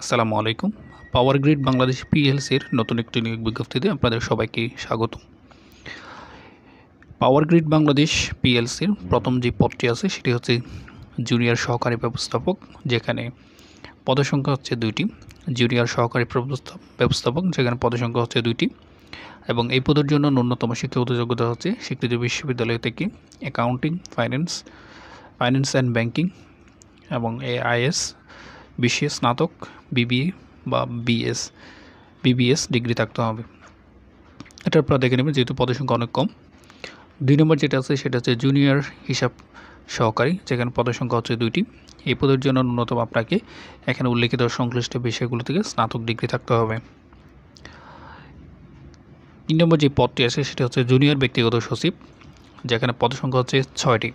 আসসালামু আলাইকুম। Power grid Bangladesh পিএলসির নতুন একটি নিয়োগ বিজ্ঞপ্তিতে আপনাদের সবাইকে স্বাগত। পাওয়ার গ্রিড বাংলাদেশ পিএলসির প্রথম যে পদটি আছে সেটি হচ্ছে জুনিয়র সহকারী ব্যবস্থাপক, যেখানে পদসংখ্যা হচ্ছে ২টি। জুনিয়র সহকারী ব্যবস্থাপক, যেখানে পদসংখ্যা হচ্ছে ২টি, এবং এই পদের জন্য ন্যূনতম শিক্ষাগত যোগ্যতা হচ্ছে স্বীকৃত বিশ্ববিদ্যালয় থেকে অ্যাকাউন্টিং, ফাইন্যান্স অ্যান্ড ব্যাংকিং এবং এআইএস, বিশেষ স্নাতক, বিবিএ বা বিবিএস ডিগ্রি থাকতে হবে। এটার পর দেখে নেবেন, যেহেতু পদের সংখ্যা অনেক কম। ২ নম্বর যেটা আছে সেটা হচ্ছে জুনিয়র হিসাব সহকারী, যেখানে পদের সংখ্যা হচ্ছে ২টি। এই পদের জন্য ন্যূনতম আপনাকে এখানে উল্লেখিত সংশ্লিষ্ট বিষয়গুলো থেকে স্নাতক ডিগ্রি থাকতে হবে। ৩ নম্বর যে পদটি আছে সেটা হচ্ছে জুনিয়র ব্যক্তিগত সচিব, যেখানে পদের সংখ্যা হচ্ছে ৬টি।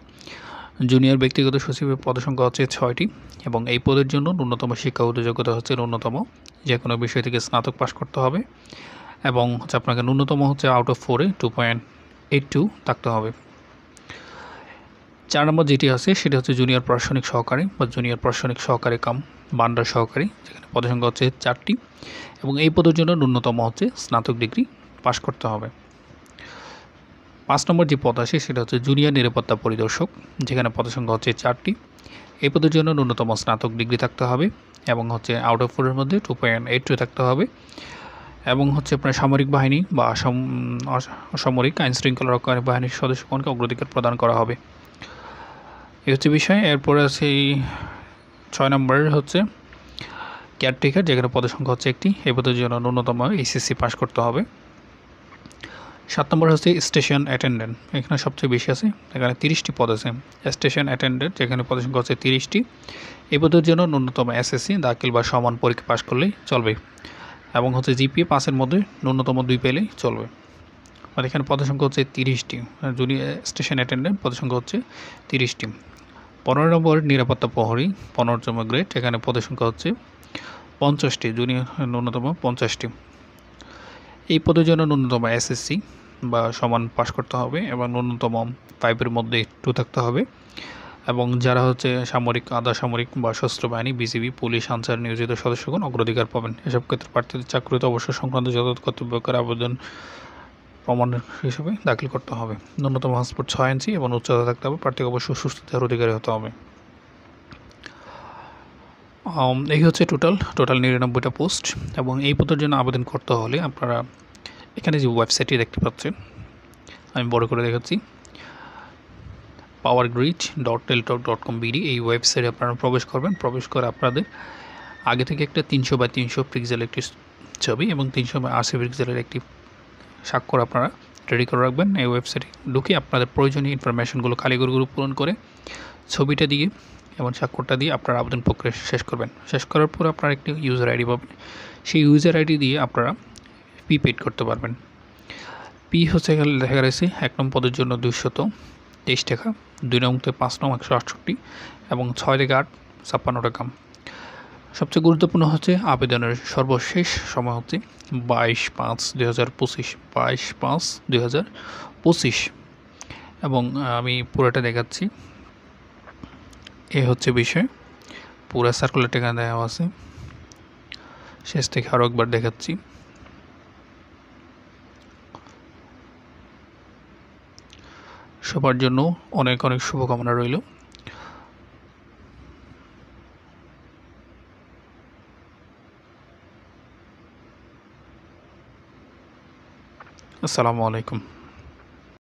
জুনিয়র ব্যক্তিগত সচিবের পদসংখ্যা হচ্ছে ৬টি, এবং এই পদের জন্য ন্যূনতম শিক্ষাগত যোগ্যতা হচ্ছে ন্যূনতম যে কোনো বিষয় থেকে স্নাতক পাশ করতে হবে, এবং হচ্ছে আপনাকে ন্যূনতম হচ্ছে আউট অফ 4-এ 2.82 থাকতে হবে। ৪ নম্বর যেটি আছে সেটি হচ্ছে জুনিয়র প্রশাসনিক সহকারী বা জুনিয়র প্রশাসনিক সহকারী কাম ভান্ডার সহকারী, যেখানে পদসংখ্যা হচ্ছে 4টি, এবং এই পদের জন্য ন্যূনতম হচ্ছে স্নাতক ডিগ্রি পাশ করতে হবে। ৫ নম্বর যে পদ আছে সেটা হচ্ছে জুনিয়র নিরাপত্তা পরিদর্শক, যেখানে পদসংখ্যা হচ্ছে 4টি। এই পদের জন্য ন্যূনতম স্নাতক ডিগ্রি থাকতে হবে, এবং হচ্ছে আউট অফ 4-এর মধ্যে 2.82 থাকতে হবে, এবং হচ্ছে আপনার সামরিক বাহিনী বা অসামরিক আইন শৃঙ্খলা রক্ষাকারী বাহিনীর সদস্যগণকে অগ্রাধিকার প্রদান করা হবে। এই হচ্ছে বিষয়। এরপরে আছে ৬ নম্বর হচ্ছে কেয়ারটেকার, যেখানে পদের সংখ্যা হচ্ছে 1টি। এই পদের জন্য ন্যূনতম এইচএসসি পাস করতে হবে। ৭ নম্বর হচ্ছে স্টেশন অ্যাটেন্ডেন্ট, এখানে সবচেয়ে বেশি আছে, এখানে 30টি পদ আছে। স্টেশন অ্যাটেন্ডেন্ট, যেখানে পদের সংখ্যা হচ্ছে 30টি। এই পদের জন্য ন্যূনতম এসএসসি দাখিল বা সমান পরীক্ষা পাশ করলেই চলবে, এবং হচ্ছে জিপিএ 5-এর মধ্যে ন্যূনতম 2 পেলেই চলবে। আর এখানে পদের সংখ্যা হচ্ছে 30টি। জুনিয়র স্টেশন অ্যাটেন্ডেন্ট পদের সংখ্যা হচ্ছে 30টি। 15 নম্বর নিরাপত্তা প্রহরী, 15তম গ্রেড, এখানে পদের সংখ্যা হচ্ছে 50টি, জুনিয়র ন্যূনতম 50টি। এই পদের জন্য ন্যূনতম এসএসসি বা সমান পাশ করতে হবে, এবং ন্যূনতম 5-এর মধ্যে 2 থাকতে হবে, এবং যারা হচ্ছে সামরিক, আধা সামরিক বা সশস্ত্র বাহিনী, বিজিবি, পুলিশ, আনসার নিয়োজিত সদস্যগণ অগ্রাধিকার পাবেন। এসব ক্ষেত্রে প্রার্থীদের চাকরিতে অবসর সংক্রান্ত যথাযথ কর্তব্যকার আবেদন প্রমাণ হিসেবে দাখিল করতে হবে। ন্যূনতম পাসপোর্ট 6 ইঞ্চি এবং উচ্চতা থাকতে হবে। প্রার্থীকে অবশ্যই সুস্থতার অধিকারী হতে হবে। এই হচ্ছে টোটাল 99টা পোস্ট, এবং এই পদের জন্য আবেদন করতে হলে আপনারা এখানে যে ওয়েবসাইটটি দেখতে পাচ্ছেন, আমি বড় করে দেখাচ্ছি, powergrid.teltalk.com.bd, এই ওয়েবসাইটে আপনারা প্রবেশ করবেন। প্রবেশ করে আপনাদের আগে থেকে একটা 300x300 পিক্সেল একটি ছবি এবং 380 পিক্সেলের একটি স্বাক্ষর আপনারা রেডি করে রাখবেন। এই ওয়েবসাইটে ঢুকে আপনাদের প্রয়োজনীয় ইনফরমেশনগুলো খালি করে পূরণ করে ছবিটা দিয়ে এবং স্বাক্ষরটা দিয়ে আপনার আবেদন প্রক্রিয়া শেষ করবেন। শেষ করার পর আপনারা একটি ইউজার আইডি পাবেন। সেই ইউজার আইডি দিয়ে আপনারা পি পেড করতে পারবেন। পি হচ্ছে এখানে দেখা গেছে 1 নং পদের জন্য 223 টাকা, 2 নং থেকে 5 নং 168, এবং 6 থেকে 8 56 টাকা। সবচেয়ে গুরুত্বপূর্ণ হচ্ছে আবেদনের সর্বশেষ সময় হচ্ছে 22/5/2025, 22/5/2025, এবং আমি পুরোটা দেখাচ্ছি। এ হচ্ছে বিষয়, পুরো সার্কুলারটা এখানে দেওয়া আছে। শেষ থেকে আরও একবার দেখাচ্ছি। সবার জন্য অনেক অনেক শুভকামনা রইল। আসসালামু আলাইকুম।